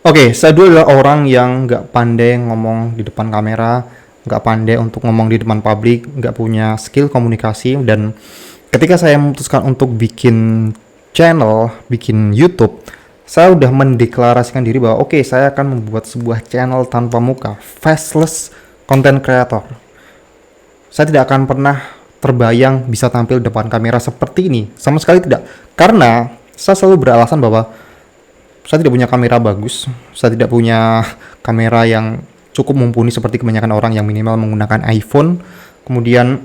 Oke, saya dulu adalah orang yang nggak pandai ngomong di depan kamera, nggak pandai untuk ngomong di depan publik, nggak punya skill komunikasi, dan ketika saya memutuskan untuk bikin channel, bikin YouTube, saya udah mendeklarasikan diri bahwa oke, saya akan membuat sebuah channel tanpa muka, faceless content creator. Saya tidak akan pernah terbayang bisa tampil depan kamera seperti ini, sama sekali tidak. Karena saya selalu beralasan bahwa saya tidak punya kamera bagus, saya tidak punya kamera yang cukup mumpuni seperti kebanyakan orang yang minimal menggunakan iPhone. Kemudian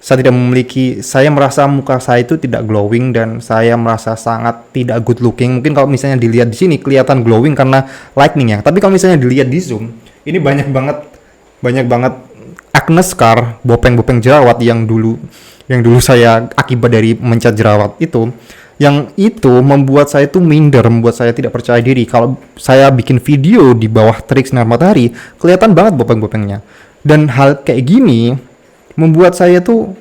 saya merasa muka saya itu tidak glowing dan saya merasa sangat tidak good looking. Mungkin kalau misalnya dilihat di sini kelihatan glowing karena lightning ya. Tapi kalau misalnya dilihat di zoom, ini banyak banget acne scar, bopeng-bopeng jerawat yang dulu saya akibat dari mencat jerawat itu. Yang itu membuat saya itu minder, membuat saya tidak percaya diri. Kalau saya bikin video di bawah terik sinar matahari, kelihatan banget bopeng-bopengnya. Dan hal kayak gini membuat saya tuh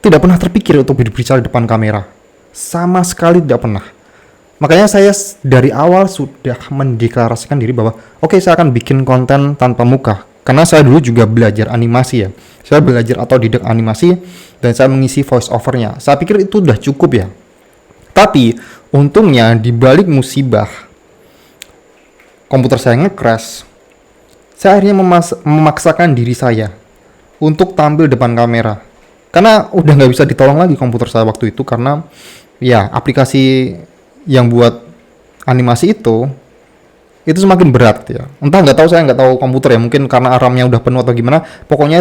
tidak pernah terpikir untuk berbicara di depan kamera. Sama sekali tidak pernah. Makanya saya dari awal sudah mendeklarasikan diri bahwa oke, saya akan bikin konten tanpa muka. Karena saya dulu juga belajar animasi ya. Saya belajar otodidak animasi dan saya mengisi voice overnya. Saya pikir itu udah cukup ya. Tapi untungnya di balik musibah komputer saya nge-crash, saya akhirnya memaksakan diri saya untuk tampil depan kamera. Karena udah nggak bisa ditolong lagi komputer saya waktu itu karena ya aplikasi yang buat animasi itu semakin berat ya. Entah nggak tahu, saya nggak tahu komputer ya, mungkin karena RAM-nya udah penuh atau gimana. Pokoknya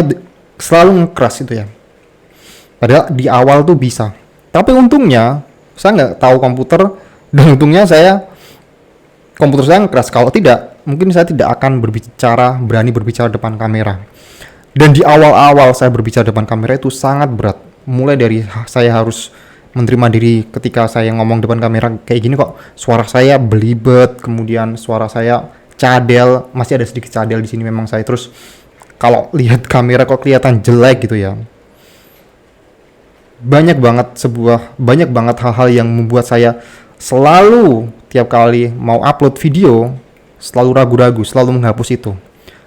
selalu nge-crash itu ya. Padahal di awal tuh bisa. Tapi untungnya saya nggak tahu komputer dan untungnya komputer saya nge-crash. Kalau tidak, mungkin saya tidak akan berani berbicara depan kamera. Dan di awal-awal saya berbicara depan kamera itu sangat berat. Mulai dari saya harus menerima diri ketika saya ngomong depan kamera kayak gini kok suara saya belibet, kemudian suara saya cadel, masih ada sedikit cadel di sini memang saya. Terus kalau lihat kamera kok kelihatan jelek gitu ya. Banyak banget hal-hal yang membuat saya selalu tiap kali mau upload video selalu ragu-ragu, selalu menghapus itu.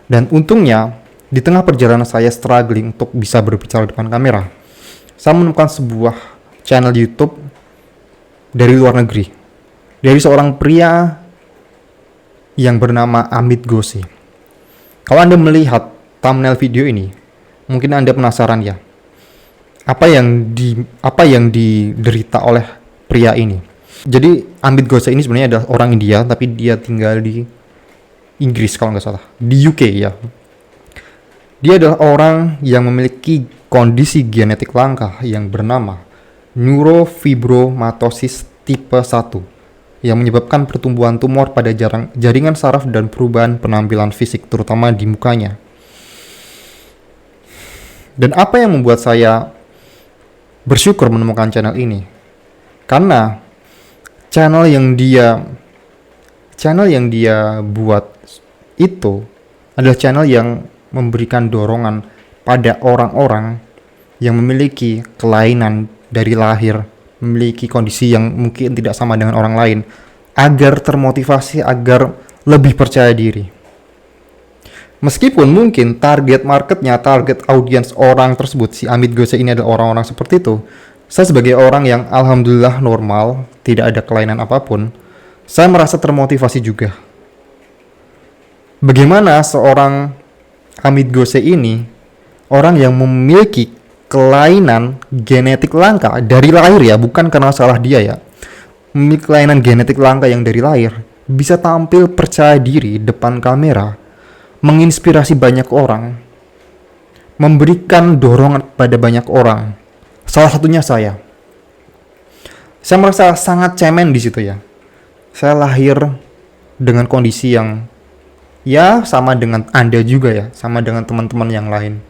Dan untungnya di tengah perjalanan saya struggling untuk bisa berbicara depan kamera, saya menemukan sebuah channel YouTube dari luar negeri, dari seorang pria yang bernama Amit Gose. Kalau Anda melihat thumbnail video ini, mungkin Anda penasaran ya, apa yang diderita oleh pria ini. Jadi Amit Gose ini sebenarnya adalah orang India, tapi dia tinggal di Inggris kalau nggak salah, di UK ya. Dia adalah orang yang memiliki kondisi genetik langka yang bernama neurofibromatosis tipe 1 yang menyebabkan pertumbuhan tumor pada jaringan saraf dan perubahan penampilan fisik, terutama di mukanya. Dan apa yang membuat saya bersyukur menemukan channel ini? Karena channel yang dia buat itu adalah channel yang memberikan dorongan pada orang-orang yang memiliki kelainan dari lahir, memiliki kondisi yang mungkin tidak sama dengan orang lain, agar termotivasi, agar lebih percaya diri. Meskipun mungkin target audiens orang tersebut, si Amit Gose ini adalah orang-orang seperti itu, saya sebagai orang yang alhamdulillah normal, tidak ada kelainan apapun, saya merasa termotivasi juga. Bagaimana seorang Amit Gose ini, orang yang memiliki kelainan genetik langka dari lahir ya, bukan karena salah dia ya, memiliki kelainan genetik langka yang dari lahir, bisa tampil percaya diri depan kamera, menginspirasi banyak orang, memberikan dorongan pada banyak orang. Salah satunya saya. Saya merasa sangat cemen di situ ya. Saya lahir dengan kondisi yang ya sama dengan Anda juga ya, sama dengan teman-teman yang lain.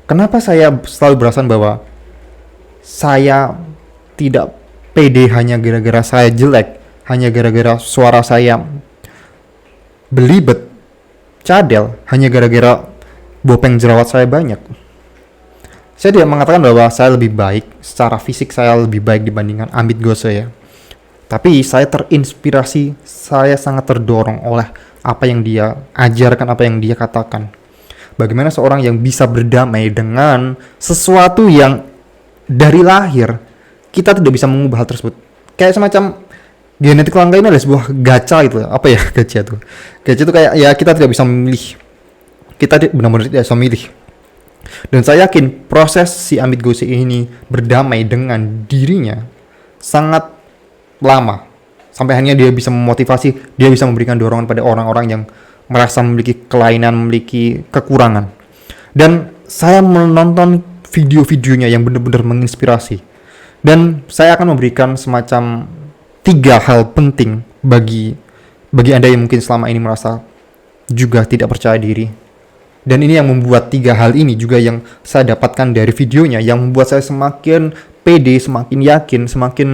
Kenapa saya selalu beralasan bahwa saya tidak pede hanya gara-gara saya jelek, hanya gara-gara suara saya belibet, cadel, hanya gara-gara bopeng jerawat saya banyak. Saya tidak mengatakan bahwa saya lebih baik, secara fisik saya lebih baik dibandingkan Amit Gose ya. Tapi saya terinspirasi, saya sangat terdorong oleh apa yang dia ajarkan, apa yang dia katakan. Bagaimana seorang yang bisa berdamai dengan sesuatu yang dari lahir kita tidak bisa mengubah hal tersebut. Kayak semacam genetik langka ini adalah sebuah gacha itu. Apa ya gacha itu? Gacha itu kayak ya kita tidak bisa memilih. Kita benar-benar tidak bisa memilih. Dan saya yakin proses si Amit Gose ini berdamai dengan dirinya sangat lama. Sampai akhirnya dia bisa memotivasi, dia bisa memberikan dorongan pada orang-orang yang merasa memiliki kelainan, memiliki kekurangan. Dan saya menonton video-videonya yang benar-benar menginspirasi. Dan saya akan memberikan semacam 3 hal penting bagi Anda yang mungkin selama ini merasa juga tidak percaya diri. Dan ini yang membuat 3 hal ini juga yang saya dapatkan dari videonya, yang membuat saya semakin pede, semakin yakin, semakin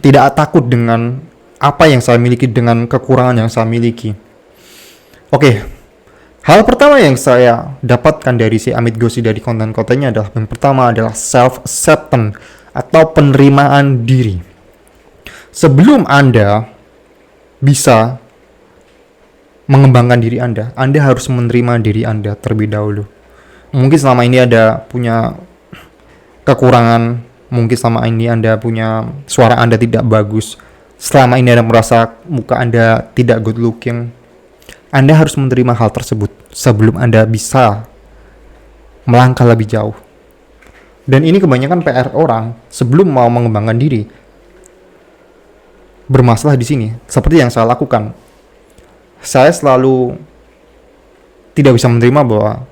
tidak takut dengan apa yang saya miliki, dengan kekurangan yang saya miliki. Oke, hal pertama yang saya dapatkan dari si Amit Gose dari konten-kontennya adalah yang pertama adalah self-acceptance atau penerimaan diri. Sebelum Anda bisa mengembangkan diri Anda harus menerima diri Anda terlebih dahulu. Mungkin selama ini Anda punya kekurangan, mungkin selama ini Anda punya suara Anda tidak bagus, selama ini Anda merasa muka Anda tidak good looking. Anda harus menerima hal tersebut sebelum Anda bisa melangkah lebih jauh. Dan ini kebanyakan PR orang sebelum mau mengembangkan diri bermasalah di sini. Seperti yang saya lakukan. Saya selalu tidak bisa menerima bahwa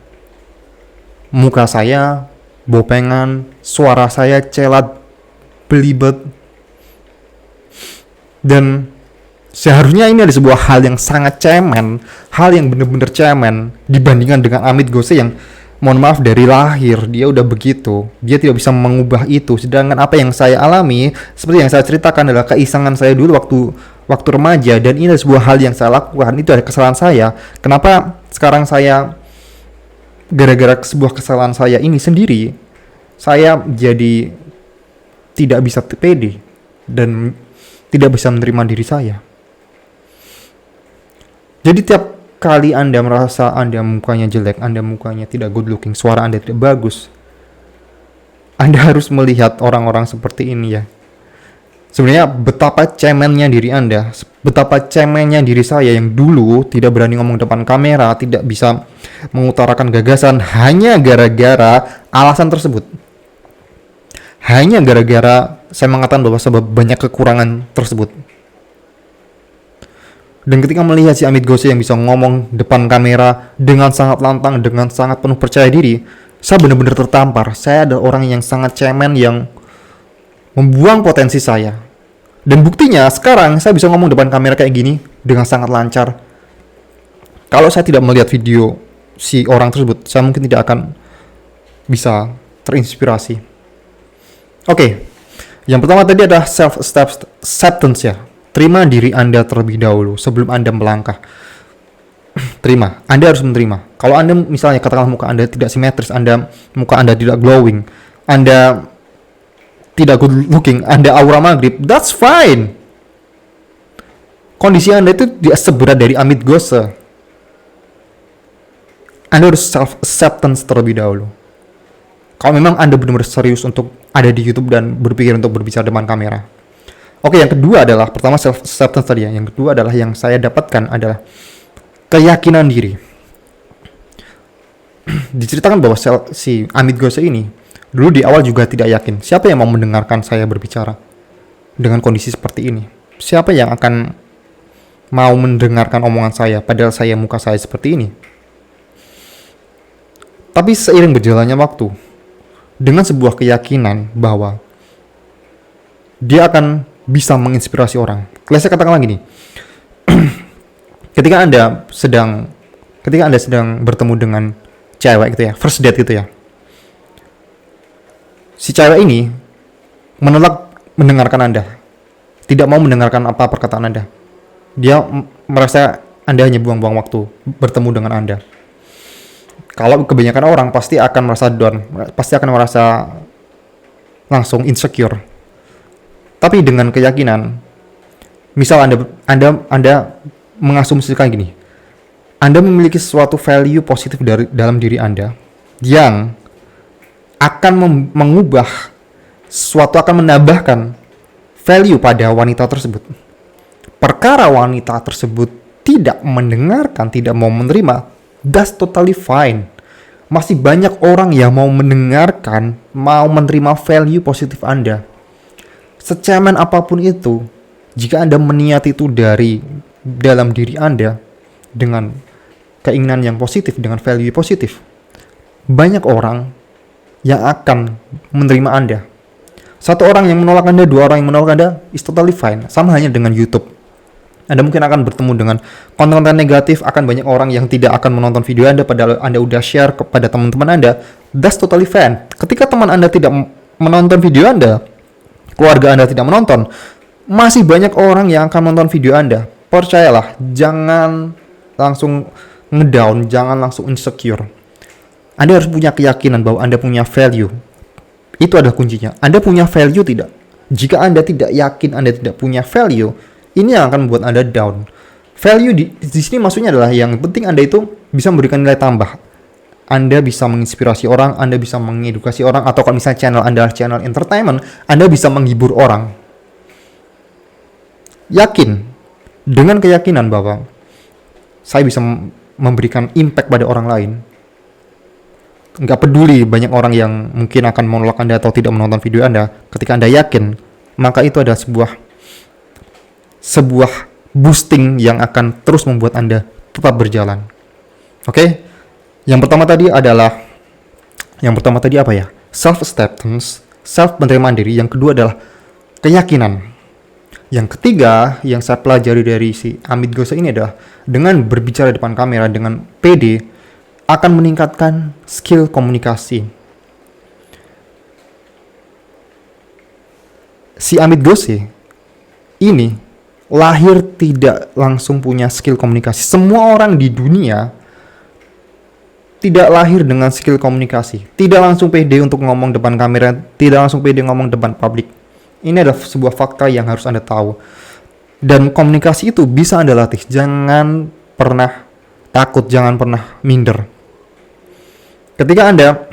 muka saya bopengan, suara saya celat, belibet. Dan seharusnya ini ada sebuah hal yang sangat cemen, hal yang benar-benar cemen dibandingkan dengan Amit Gose yang mohon maaf dari lahir dia udah begitu, dia tidak bisa mengubah itu. Sedangkan apa yang saya alami, seperti yang saya ceritakan adalah keisangan saya dulu waktu remaja, dan ini adalah sebuah hal yang saya lakukan, itu ada kesalahan saya. Kenapa sekarang saya gara-gara sebuah kesalahan saya ini sendiri, saya jadi tidak bisa pede dan tidak bisa menerima diri saya. Jadi tiap kali Anda merasa Anda mukanya jelek, Anda mukanya tidak good looking, suara Anda tidak bagus, Anda harus melihat orang-orang seperti ini ya. Sebenarnya betapa cemennya diri Anda, betapa cemennya diri saya yang dulu tidak berani ngomong depan kamera, tidak bisa mengutarakan gagasan hanya gara-gara alasan tersebut. Hanya gara-gara saya mengatakan bahwa sebab banyak kekurangan tersebut. Dan ketika melihat si Amit Gose yang bisa ngomong depan kamera dengan sangat lantang, dengan sangat penuh percaya diri, saya benar-benar tertampar. Saya adalah orang yang sangat cemen yang membuang potensi saya. Dan buktinya sekarang saya bisa ngomong depan kamera kayak gini dengan sangat lancar. Kalau saya tidak melihat video si orang tersebut, saya mungkin tidak akan bisa terinspirasi. Oke, yang pertama tadi adalah self-acceptance ya. Terima diri Anda terlebih dahulu sebelum Anda melangkah. Terima, Anda harus menerima. Kalau Anda misalnya katakanlah muka Anda tidak simetris, muka Anda tidak glowing, Anda tidak good looking, Anda aura maghrib, that's fine. Kondisi Anda itu tidak seberat dari Amit Gose. Anda harus self-acceptance terlebih dahulu. Kalau memang Anda benar-benar serius untuk ada di YouTube dan berpikir untuk berbicara depan kamera. Oke, yang kedua adalah, pertama self-acceptance tadi ya. Yang kedua adalah yang saya dapatkan adalah keyakinan diri. Diceritakan bahwa si Amit Gose ini dulu di awal juga tidak yakin. Siapa yang mau mendengarkan saya berbicara dengan kondisi seperti ini? Siapa yang akan mau mendengarkan omongan saya padahal muka saya seperti ini? Tapi seiring berjalannya waktu, dengan sebuah keyakinan bahwa dia akan bisa menginspirasi orang. Saya katakanlah gini, ketika Anda sedang bertemu dengan cewek gitu ya, first date gitu ya, si cewek ini menolak mendengarkan Anda, tidak mau mendengarkan apa perkataan Anda. Dia merasa Anda hanya buang-buang waktu bertemu dengan Anda. Kalau kebanyakan orang pasti akan merasa down, pasti akan merasa langsung insecure. Tapi dengan keyakinan, misal Anda mengasumsikan gini, Anda memiliki suatu value positif dalam diri Anda yang akan mengubah suatu, akan menambahkan value pada wanita tersebut. Perkara wanita tersebut tidak mendengarkan, tidak mau menerima, that's totally fine. Masih banyak orang yang mau mendengarkan, mau menerima value positif Anda. Secemen apapun itu, jika Anda meniati itu dari dalam diri Anda dengan keinginan yang positif, dengan value positif, banyak orang yang akan menerima Anda. Satu orang yang menolak Anda, dua orang yang menolak Anda, is totally fine. Sama halnya dengan YouTube. Anda mungkin akan bertemu dengan konten-konten negatif, akan banyak orang yang tidak akan menonton video Anda padahal Anda udah share kepada teman-teman Anda. That's totally fine. Ketika teman Anda tidak menonton video Anda, keluarga Anda tidak menonton, masih banyak orang yang akan menonton video Anda. Percayalah, jangan langsung ngedown, jangan langsung insecure. Anda harus punya keyakinan bahwa Anda punya value. Itu adalah kuncinya. Anda punya value tidak? Jika Anda tidak yakin Anda tidak punya value, ini yang akan membuat Anda down. Value di sini maksudnya adalah yang penting Anda itu bisa memberikan nilai tambah. Anda bisa menginspirasi orang, Anda bisa mengedukasi orang, atau kalau misalnya channel Anda adalah channel entertainment, Anda bisa menghibur orang. Yakin, dengan keyakinan bahwa saya bisa memberikan impact pada orang lain. Nggak peduli banyak orang yang mungkin akan menolak Anda atau tidak menonton video Anda. Ketika Anda yakin, maka itu adalah sebuah boosting yang akan terus membuat Anda tetap berjalan. Oke? Yang pertama tadi apa ya? Self-acceptance, self penerimaan diri. Yang kedua adalah keyakinan. Yang ketiga yang saya pelajari dari si Amit Ghosh ini adalah dengan berbicara di depan kamera dengan pede akan meningkatkan skill komunikasi. Si Amit Ghosh ini lahir tidak langsung punya skill komunikasi. Semua orang di dunia tidak lahir dengan skill komunikasi. Tidak langsung pede untuk ngomong depan kamera, tidak langsung pede ngomong depan publik. Ini adalah sebuah fakta yang harus Anda tahu. Dan komunikasi itu bisa Anda latih. Jangan pernah takut, jangan pernah minder. Ketika Anda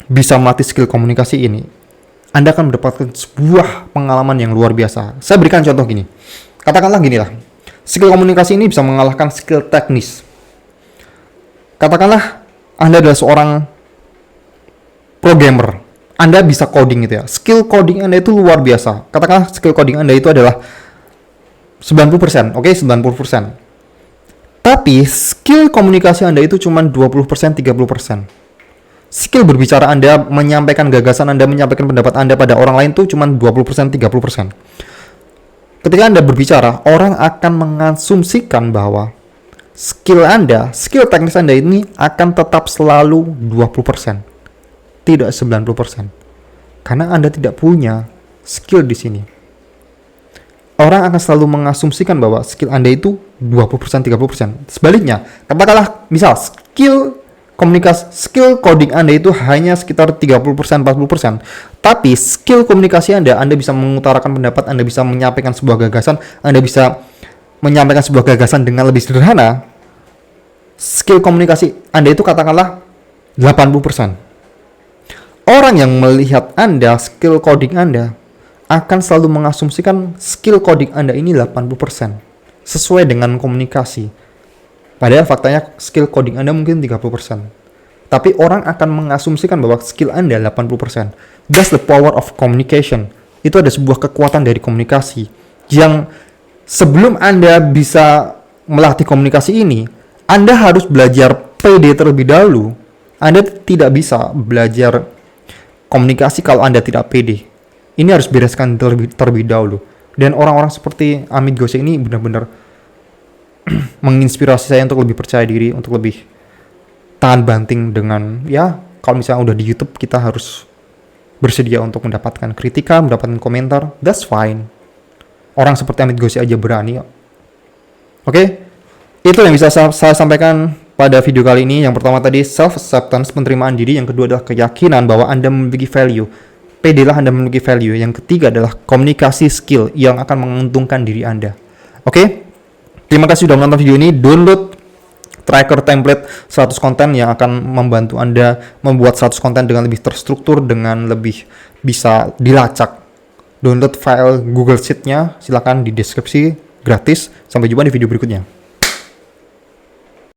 bisa melatih skill komunikasi ini, Anda akan mendapatkan sebuah pengalaman yang luar biasa. Saya berikan contoh gini. Katakanlah gini lah. Skill komunikasi ini bisa mengalahkan skill teknis. Katakanlah Anda adalah seorang programmer. Anda bisa coding gitu ya. Skill coding Anda itu luar biasa. Katakanlah skill coding Anda itu adalah 90%, oke, 90%. Tapi skill komunikasi Anda itu cuma 20%, 30%. Skill berbicara Anda, menyampaikan gagasan Anda, menyampaikan pendapat Anda pada orang lain itu cuma 20%, 30%. Ketika Anda berbicara, orang akan mengasumsikan bahwa skill Anda, skill teknis Anda ini akan tetap selalu 20%. Tidak 90%. Karena Anda tidak punya skill di sini. Orang akan selalu mengasumsikan bahwa skill Anda itu 20%, 30%. Sebaliknya, katakanlah misal skill komunikasi, skill coding Anda itu hanya sekitar 30%, 40%. Tapi skill komunikasi Anda bisa mengutarakan pendapat, Anda bisa menyampaikan sebuah gagasan, Anda bisa menyampaikan sebuah gagasan dengan lebih sederhana. Skill komunikasi Anda itu katakanlah 80%. Orang yang melihat Anda, skill coding Anda, akan selalu mengasumsikan skill coding Anda ini 80%. Sesuai dengan komunikasi. Padahal faktanya skill coding Anda mungkin 30%. Tapi orang akan mengasumsikan bahwa skill Anda 80%. That's the power of communication. Itu ada sebuah kekuatan dari komunikasi. Yang sebelum Anda bisa melatih komunikasi ini, Anda harus belajar PD terlebih dahulu. Anda tidak bisa belajar komunikasi kalau Anda tidak PD. Ini harus bereskan terlebih dahulu. Dan orang-orang seperti Amit Ghosh ini benar-benar menginspirasi saya untuk lebih percaya diri, untuk lebih tahan banting dengan, ya, kalau misalnya udah di YouTube, kita harus bersedia untuk mendapatkan kritikan, mendapatkan komentar. That's fine. Orang seperti Amit Ghosh aja berani. Oke? Itu yang bisa saya sampaikan pada video kali ini. Yang pertama tadi self-acceptance, penerimaan diri. Yang kedua adalah keyakinan bahwa Anda memiliki value. pedelah Anda memiliki value. Yang ketiga adalah komunikasi skill yang akan menguntungkan diri Anda. Oke? Terima kasih sudah menonton video ini. Download tracker template 100 konten yang akan membantu Anda membuat 100 konten dengan lebih terstruktur, dengan lebih bisa dilacak. Download file Google Sheet-nya, silakan di deskripsi, gratis. Sampai jumpa di video berikutnya.